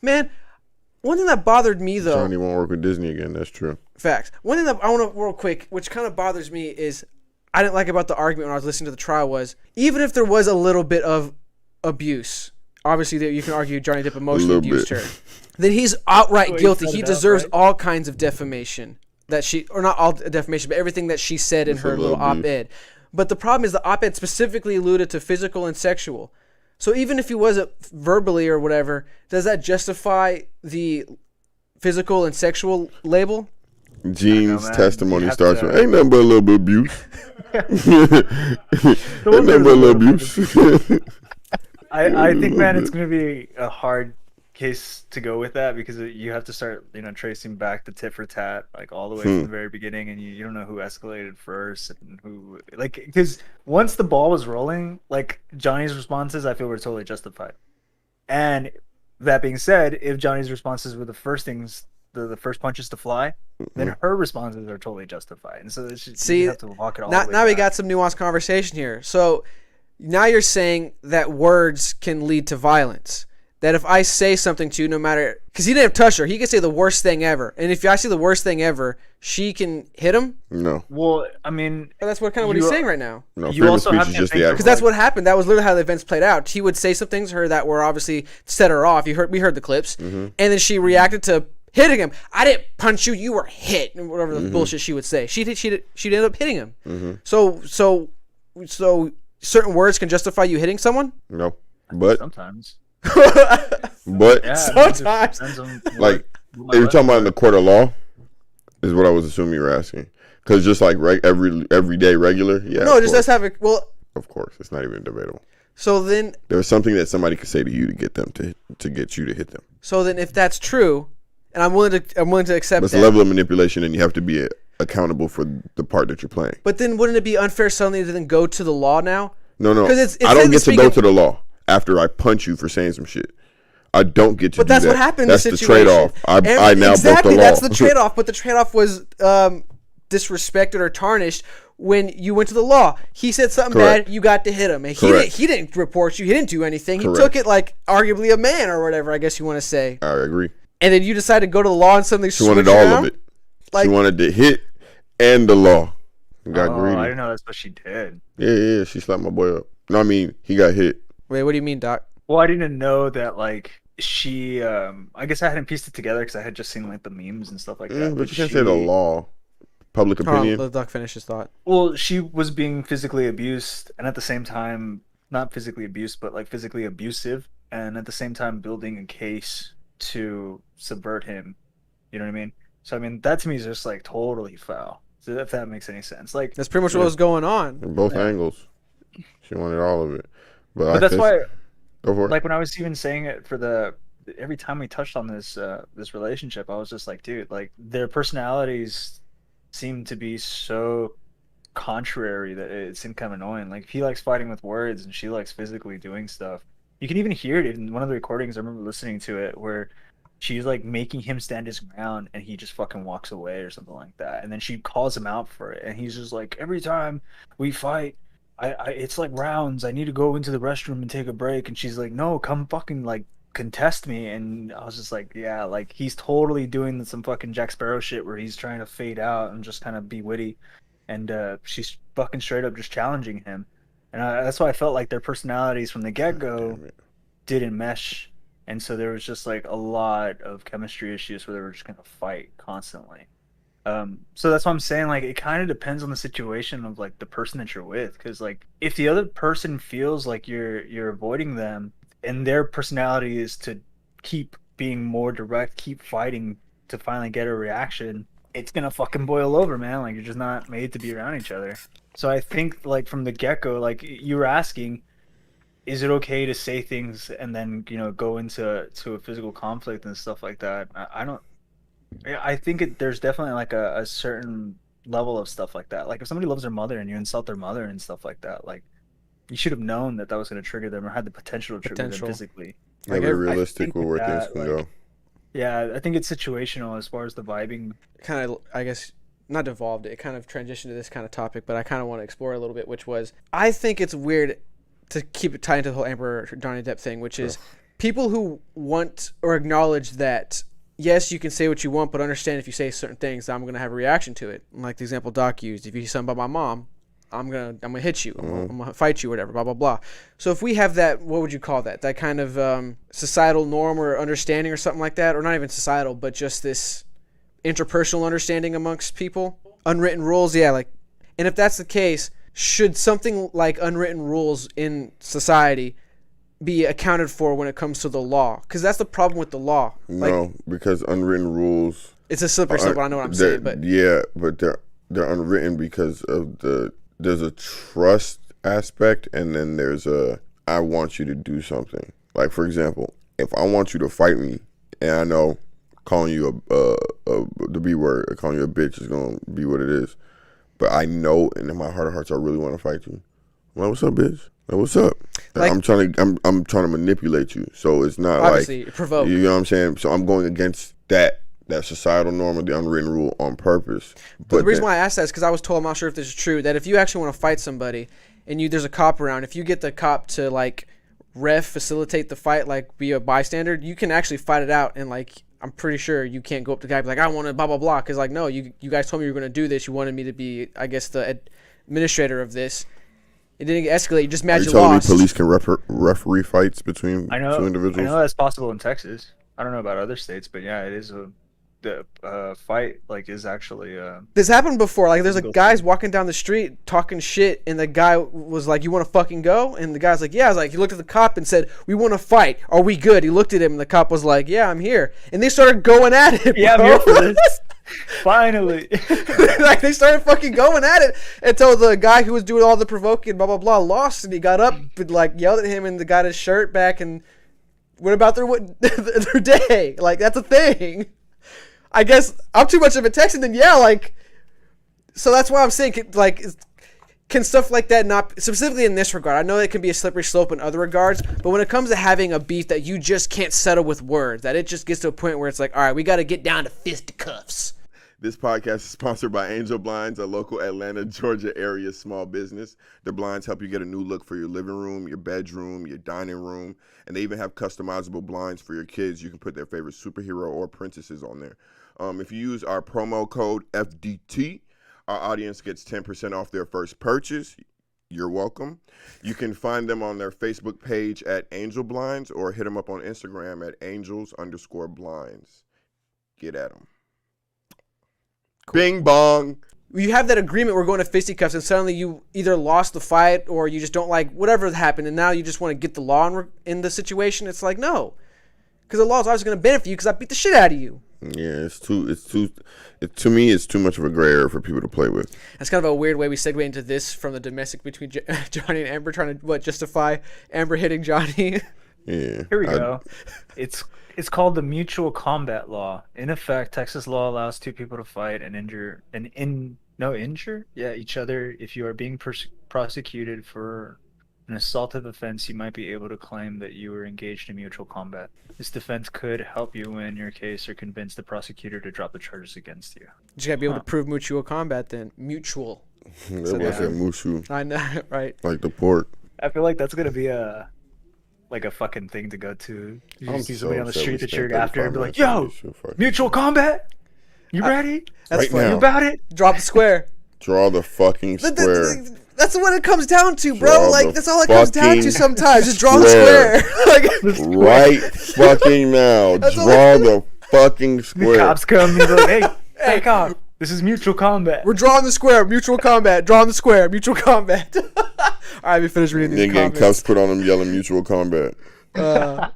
Man, one thing that bothered me though. Johnny won't work with Disney again. That's true. Facts. One thing that I want to real quick, which kind of bothers me, is I didn't like about the argument when I was listening to the trial was even if there was a little bit of abuse, obviously that you can argue Johnny Depp emotionally abused her, then he's outright guilty. He deserves all kinds of defamation that she, or not all defamation, but everything that she said in her little op-ed. But the problem is the op-ed specifically alluded to physical and sexual. So even if he was verbally or whatever, does that justify the physical and sexual label? Gene's testimony starts with, ain't nothing but a little bit of abuse. Ain't nothing but a little abuse. I think, man, it's going to be a hard case to go with that because you have to start, tracing back the tit for tat, like all the way from the very beginning, and you don't know who escalated first and who, like, because once the ball was rolling, like Johnny's responses, I feel were totally justified. And that being said, if Johnny's responses were the first things, the first punches to fly, then her responses are totally justified. And so you have to walk it all the way now we back. got some nuanced conversation here. So now you're saying that words can lead to violence. That if I say something to you, no matter, because he didn't touch her, he could say the worst thing ever. And if I say the worst thing ever, she can hit him? No. Well, I mean, that's what he's saying right now. No, you also have to just think, because that's what happened. That was literally how the events played out. He would say some things to her that were obviously set her off. We heard the clips, and then she reacted to hitting him. I didn't punch you. You were hit, and whatever the bullshit she would say. She'd end up hitting him. So certain words can justify you hitting someone. No, but sometimes. But Yeah, sometimes, like you're talking about in the court of law, is what I was assuming you were asking. Because just like everyday regular, yeah. No, it just does have a Of course, it's not even debatable. So then there's something that somebody could say to you to get them to get you to hit them. So then, if that's true, and I'm willing to accept that's that. a level of manipulation, and you have to be accountable for the part that you're playing. But then, wouldn't it be unfair suddenly to then go to the law now? No. Because I don't get to go to the law after I punch you for saying some shit. I don't get to. But do that's that. what happened. That's in the this situation. trade-off. I now broke the law. That's the trade-off. But the trade-off was disrespected or tarnished when you went to the law. He said something bad. You got to hit him. And he didn't report you. He didn't do anything. He took it like arguably a man or whatever. I guess you want to say. I agree. And then you decided to go to the law and suddenly she wanted all of it. She wanted to hit and the law. Got greedy. I didn't know that's what she did. Yeah. She slapped my boy up. No, I mean he got hit. Wait, what do you mean, Doc? Well, I didn't know that, like, she, I guess I hadn't pieced it together because I had just seen, like, the memes and stuff like that. But you can't say the law. Public opinion. Let Doc finish his thought. Well, she was being physically abused, and at the same time, not physically abused, but, like, physically abusive, and at the same time building a case to subvert him. You know what I mean? So, I mean, that to me is just, like, totally foul. So if that makes any sense. Like, that's pretty much what was going on. In both angles. She wanted all of it. But that's why, go for it. Like when I was even saying it for every time we touched on this relationship, I was just like, dude, like their personalities seem to be so contrary that it seemed kind of annoying. Like he likes fighting with words and she likes physically doing stuff. You can even hear it in one of the recordings. I remember listening to it where she's like making him stand his ground and he just fucking walks away or something like that. And then she calls him out for it. And he's just like, every time we fight, it's like rounds. I need to go into the restroom and take a break. And she's like, no, come fucking like contest me. And I was just like, yeah, like he's totally doing some fucking Jack Sparrow shit where he's trying to fade out and just kind of be witty. And she's fucking straight up just challenging him. And that's why I felt like their personalities from the get-go didn't mesh. And so there was just like a lot of chemistry issues where they were just going to fight constantly. So that's what I'm saying. Like, it kind of depends on the situation of like the person that you're with. Cause like if the other person feels like you're avoiding them and their personality is to keep being more direct, keep fighting to finally get a reaction, it's going to fucking boil over, man. Like you're just not made to be around each other. So I think like from the get-go, like you were asking, is it okay to say things and then, go into a physical conflict and stuff like that? I think there's definitely like a certain level of stuff like that. Like if somebody loves their mother and you insult their mother and stuff like that, like you should have known that was going to trigger them or had the potential to trigger them physically. Like realistic with where things can go. Yeah, I think it's situational as far as the vibing. Kind of, I guess, not devolved it. It kind of transitioned to this kind of topic, but I kind of want to explore a little bit, which was, I think it's weird to keep it tied into the whole Amber Johnny Depp thing, which is people who want or acknowledge that, yes, you can say what you want, but understand if you say certain things, I'm going to have a reaction to it. Like the example Doc used. If you say something about my mom, I'm gonna hit you. I'm gonna fight you, whatever, blah, blah, blah. So if we have that, what would you call that? That kind of societal norm or understanding or something like that? Or not even societal, but just this interpersonal understanding amongst people? Unwritten rules, yeah. Like, and if that's the case, should something like unwritten rules in society be accounted for when it comes to the law? Because that's the problem with the law. No, because unwritten rules... It's a slippery slope, I know what I'm saying. But yeah, but they're unwritten because of there's a trust aspect, and then there's a I want you to do something. Like, for example, if I want you to fight me, and I know calling you the B word, calling you a bitch is gonna be what it is, but I know, and in my heart of hearts, I really want to fight you. I'm like, what's up, bitch? Like, what's up? Like, I'm trying to manipulate you, so it's not obviously like provoke. You know what I'm saying? So I'm going against that societal norm of the unwritten rule on purpose. But the reason why I asked that is because I was told, I'm not sure if this is true, that if you actually want to fight somebody and there's a cop around, if you get the cop to like facilitate the fight, like be a bystander, you can actually fight it out. And like, I'm pretty sure you can't go up to the guy and be like, I want to blah, blah, blah. Because like, no, you guys told me you were going to do this. You wanted me to be, I guess, the administrator of this. It didn't escalate. You just mad you lost. Are you telling me police can referee fights between two individuals? I know that's possible in Texas. I don't know about other states, but yeah, it is the fight like is actually this happened before. Like, there's like guys walking down the street talking shit, and the guy was like, you want to fucking go? And the guy's like, yeah. I was like, he looked at the cop and said, we want to fight, are we good? He looked at him and the cop was like, yeah, I'm here. And they started going at it, yeah, I'm here for this. Finally. Like, they started fucking going at it until the guy who was doing all the provoking blah blah blah lost, and he got up and like yelled at him and got his shirt back and went about their day. Like, that's a thing. I guess I'm too much of a Texan, then yeah, like, so that's why I'm saying, like, can stuff like that not, specifically in this regard, I know it can be a slippery slope in other regards, but when it comes to having a beef that you just can't settle with words, that it just gets to a point where it's like, all right, we got to get down to fisticuffs. This podcast is sponsored by Angel Blinds, a local Atlanta, Georgia area small business. Their blinds help you get a new look for your living room, your bedroom, your dining room, and they even have customizable blinds for your kids. You can put their favorite superhero or princesses on there. If you use our promo code FDT, our audience gets 10% off their first purchase. You're welcome. You can find them on their Facebook page at Angel Blinds or hit them up on Instagram at angels_blinds. Get at them. Cool. Bing bong. You have that agreement, we're going to fisticuffs, and suddenly you either lost the fight or you just don't like whatever happened, and now you just want to get the law in the situation. It's like, no, because the law is always going to benefit you because I beat the shit out of you. Yeah, to me, it's too much of a gray area for people to play with. That's kind of a weird way we segue into this from the domestic between Johnny and Amber, trying to justify Amber hitting Johnny. Yeah. Here we go. It's called the mutual combat law. In effect, Texas law allows two people to fight and injure each other. If you are being prosecuted for an assaultive offense, you might be able to claim that you were engaged in mutual combat. This defense could help you win your case or convince the prosecutor to drop the charges against you. You just gotta be able to prove mutual combat then. Mutual. That wasn't mushu. I know, right? Like the pork. I feel like that's gonna be a fucking thing to go to. You see somebody on the street that you're after and be like, yo, mutual combat? You ready? That's right funny. now. You about it? Drop the square. Draw the fucking square. That's what it comes down to, bro. Like, that's all it comes down to sometimes. Just draw the square. Right fucking now. Draw the fucking square. The cops come and be like, hey, cop, this is mutual combat. We're drawing the square. Mutual combat. Drawing the square. Mutual combat. All right, we finished reading these comments. Getting cuffs put on them yelling mutual combat. But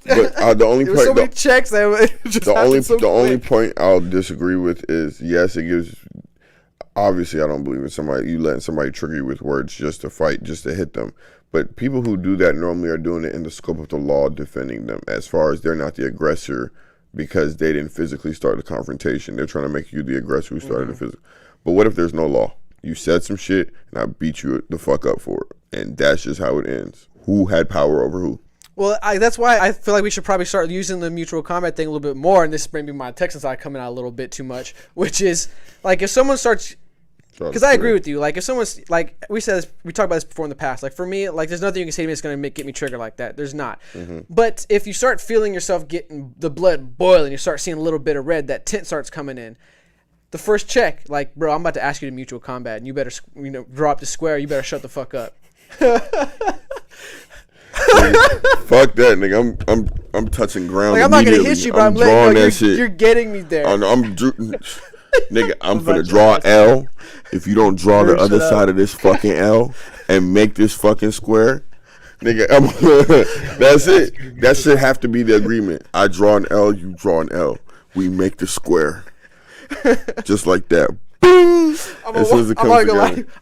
the only point, so many checks. The only point I'll disagree with is, yes, it gives. Obviously, I don't believe in you letting somebody trigger you with words just to fight, just to hit them. But people who do that normally are doing it in the scope of the law defending them, as far as they're not the aggressor because they didn't physically start the confrontation. They're trying to make you the aggressor who started the physical. But what if there's no law? You said some shit, and I beat you the fuck up for it. And that's just how it ends. Who had power over who? Well, that's why I feel like we should probably start using the mutual combat thing a little bit more. And this may be my Texan side coming out a little bit too much, which is, like, if someone starts Because I agree with you. Like, if someone's like, we talked about this before in the past. Like, for me, like, there's nothing you can say to me that's gonna get me triggered like that. There's not. But if you start feeling yourself getting the blood boiling, you start seeing a little bit of red, that tint starts coming in. The first check, like, bro, I'm about to ask you to mutual combat, and you better, drop the square. You better shut the fuck up. Fuck that, nigga. I'm touching ground. Like, I'm not gonna hit you, but I'm letting you know you're getting me there. Nigga, I'm finna draw L. If you don't draw the other side of this fucking L and make this fucking square, nigga, that's it. That should have to be the agreement. I draw an L, you draw an L. We make the square. Just like that. I'm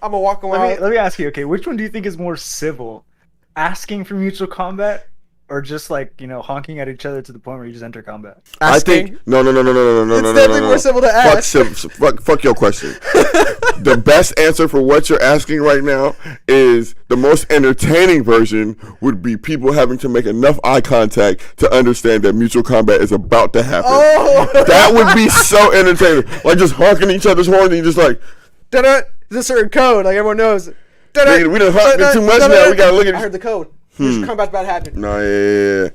gonna walk away. Let me ask you, okay, which one do you think is more civil? Asking for mutual combat, or just like, honking at each other to the point where you just enter combat? Asking? I think no. It's definitely more civil to ask. Fuck your question. The best answer for what you're asking right now is the most entertaining version would be people having to make enough eye contact to understand that mutual combat is about to happen. Oh. That would be so entertaining. Like just honking each other's horns and you just like, da-da, there's a certain code, like everyone knows. Nigga, we done honked it too much now. We gotta look at it. I heard the code. Mutual combat's about to happen. No, yeah.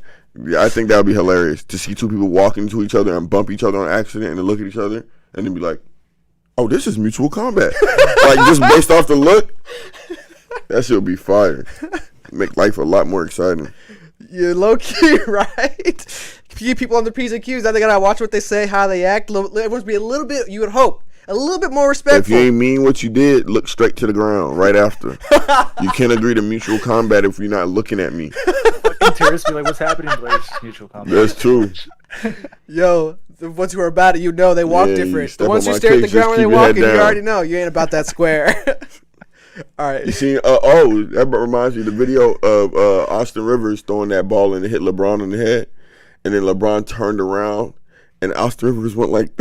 I think that would be hilarious to see two people walk into each other and bump each other on accident and then look at each other and then be like, oh, this is mutual combat. Like, just based off the look, that shit would be fire. Make life a lot more exciting. You're low-key, right? Keep people on their P's and Q's. Now they gotta watch what they say, how they act. Everyone's be a little bit, you would hope, a little bit more respectful. If you ain't mean what you did, look straight to the ground right after. You can't agree to mutual combat if you're not looking at me. Fucking terrorists be like, what's happening? Like, it's mutual combat. That's true. Yo, the ones who are about it, they walk different. The ones who stare at the ground when they walk, you already know you ain't about that square. All right. You seen? That reminds me of the video of Austin Rivers throwing that ball and it hit LeBron in the head, and then LeBron turned around and Austin Rivers went like.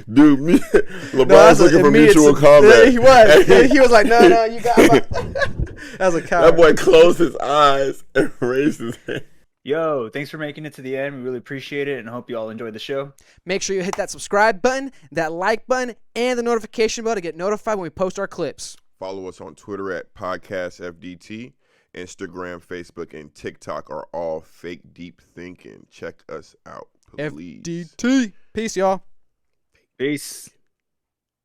LeBron's looking for mutual combat. He was. He was like, no, you got. That was a coward. That boy closed his eyes and raised his hand. Yo, thanks for making it to the end. We really appreciate it and hope you all enjoyed the show. Make sure you hit that subscribe button, that like button, and the notification bell to get notified when we post our clips. Follow us on Twitter at PodcastFDT. Instagram, Facebook, and TikTok are all fake deep thinking. Check us out, please. FDT. Peace, y'all. Peace.